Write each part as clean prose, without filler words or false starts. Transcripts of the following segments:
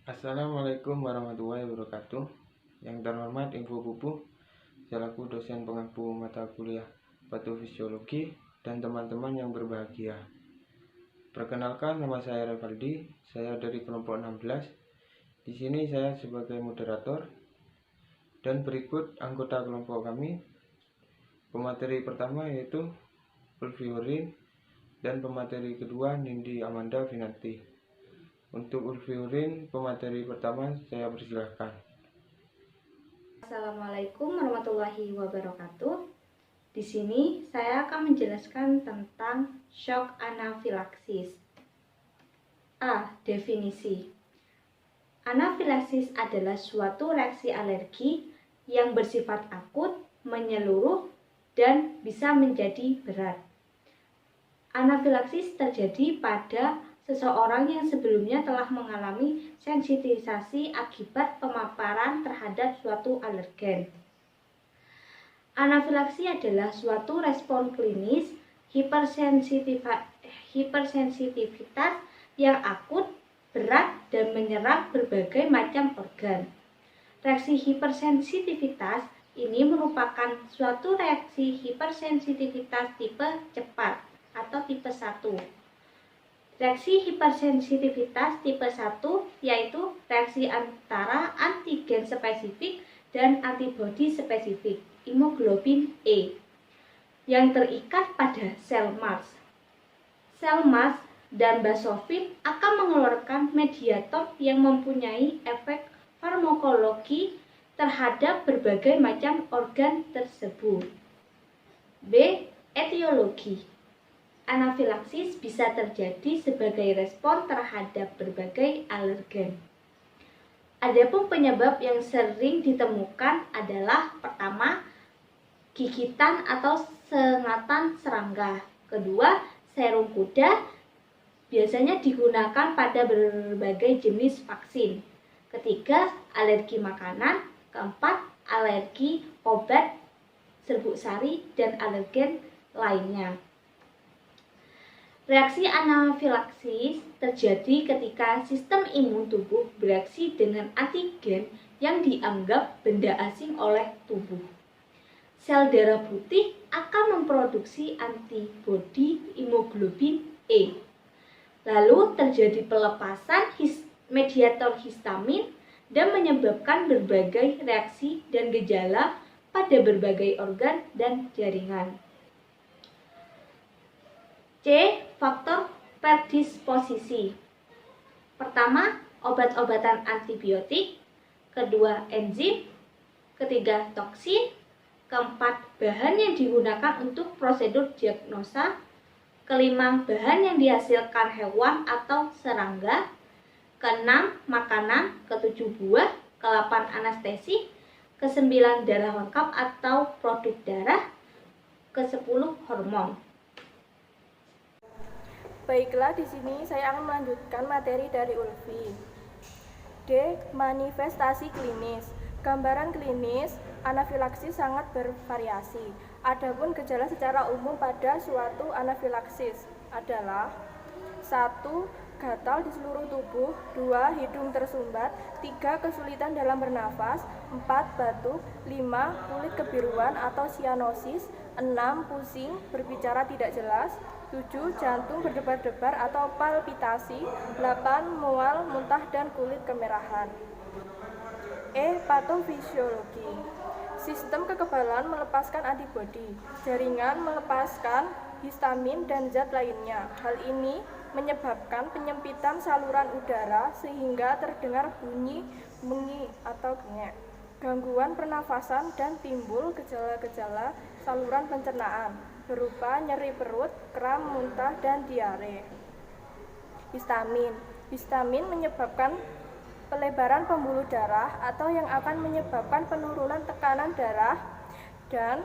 Assalamualaikum warahmatullahi wabarakatuh. Yang terhormat Ibu Pupu, selaku dosen pengampu mata kuliah patofisiologi dan teman-teman yang berbahagia. Perkenalkan, nama saya Revaldi, saya dari kelompok 16. Di sini saya sebagai moderator dan berikut anggota kelompok kami. Pemateri pertama yaitu Ulfiurin dan pemateri kedua Nindi Amanda Vinanti. Untuk Ulfiurin, pemateri pertama saya persilahkan. Assalamualaikum warahmatullahi wabarakatuh. Di sini saya akan menjelaskan tentang shock anafilaksis. A. Definisi. Anafilaksis adalah suatu reaksi alergi yang bersifat akut, menyeluruh, dan bisa menjadi berat. Anafilaksis terjadi pada seseorang yang sebelumnya telah mengalami sensitisasi akibat pemaparan terhadap suatu alergen. Anafilaksi adalah suatu respon klinis hipersensitivitas yang akut, berat, dan menyerang berbagai macam organ. Reaksi hipersensitivitas ini merupakan suatu reaksi hipersensitivitas tipe cepat atau tipe 1. Reaksi hipersensitivitas tipe 1 yaitu reaksi antara antigen spesifik dan antibodi spesifik hemoglobin E yang terikat pada sel Mars. Sel Mars dan basofil akan mengeluarkan mediator yang mempunyai efek farmakologi terhadap berbagai macam organ tersebut. B. Etiologi. Anafilaksis bisa terjadi sebagai respon terhadap berbagai alergen. Adapun penyebab yang sering ditemukan adalah pertama, gigitan atau sengatan serangga. Kedua, serum kuda biasanya digunakan pada berbagai jenis vaksin. Ketiga, alergi makanan. Keempat, alergi obat, serbuk sari, dan alergen lainnya. Reaksi anafilaksis terjadi ketika sistem imun tubuh bereaksi dengan antigen yang dianggap benda asing oleh tubuh. Sel darah putih akan memproduksi antibodi hemoglobin E. Lalu terjadi pelepasan mediator histamin dan menyebabkan berbagai reaksi dan gejala pada berbagai organ dan jaringan. C. Faktor predisposisi. Pertama, obat-obatan antibiotik. Kedua, enzim. Ketiga, toksin. Keempat, bahan yang digunakan untuk prosedur diagnosa. Kelima, bahan yang dihasilkan hewan atau serangga. Keenam, makanan. Ketujuh, buah. Kedelapan, anestesi. Kesembilan, darah lengkap atau produk darah. Kesepuluh, hormon. Baiklah, di sini saya akan melanjutkan materi dari Ulfi. D. Manifestasi klinis. Gambaran klinis anafilaksis sangat bervariasi. Adapun gejala secara umum pada suatu anafilaksis adalah 1. Gatal di seluruh tubuh. 2. Hidung tersumbat. 3. Kesulitan dalam bernafas. 4. Batuk. 5. Kulit kebiruan atau sianosis. 6. Pusing, berbicara tidak jelas. 7. Jantung berdebar-debar atau palpitasi. 8. Mual, muntah, dan kulit kemerahan. E. Patofisiologi. Sistem kekebalan melepaskan antibodi. Jaringan melepaskan histamin dan zat lainnya. Hal ini menyebabkan penyempitan saluran udara sehingga terdengar bunyi atau kengek, gangguan pernafasan, dan timbul gejala-gejala saluran pencernaan berupa nyeri perut, kram, muntah, dan diare. Histamin. Histamin menyebabkan pelebaran pembuluh darah atau yang akan menyebabkan penurunan tekanan darah dan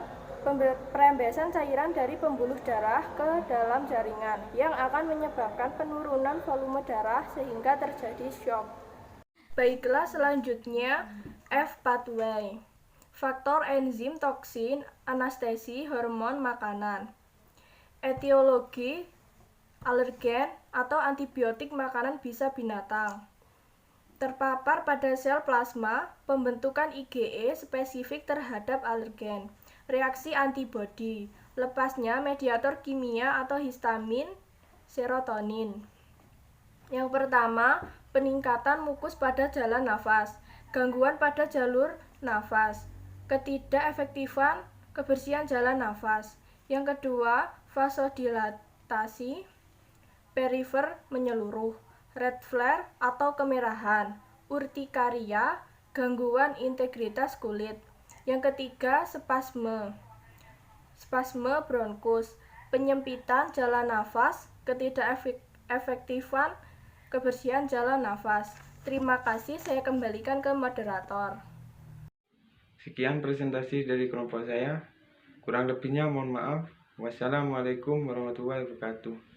perembesan cairan dari pembuluh darah ke dalam jaringan yang akan menyebabkan penurunan volume darah sehingga terjadi shock. Baiklah, selanjutnya F. Pathway. Faktor enzim, toksin, anestesi, hormon, makanan. Etiologi, alergen atau antibiotik makanan bisa binatang. terpapar pada sel plasma, pembentukan IgE spesifik terhadap alergen, reaksi antibodi, lepasnya mediator kimia atau histamin, serotonin. Yang pertama, peningkatan mukus pada jalan nafas, gangguan pada jalur nafas, ketidakefektifan kebersihan jalan nafas. Yang kedua, vasodilatasi perifer menyeluruh, red flare atau kemerahan, urtikaria, gangguan integritas kulit. Yang ketiga, spasme bronkus, penyempitan jalan nafas, ketidakefektifan kebersihan jalan nafas. Terima kasih, saya kembalikan ke moderator. Sekian presentasi dari kelompok saya. Kurang lebihnya mohon maaf. Wassalamualaikum warahmatullahi wabarakatuh.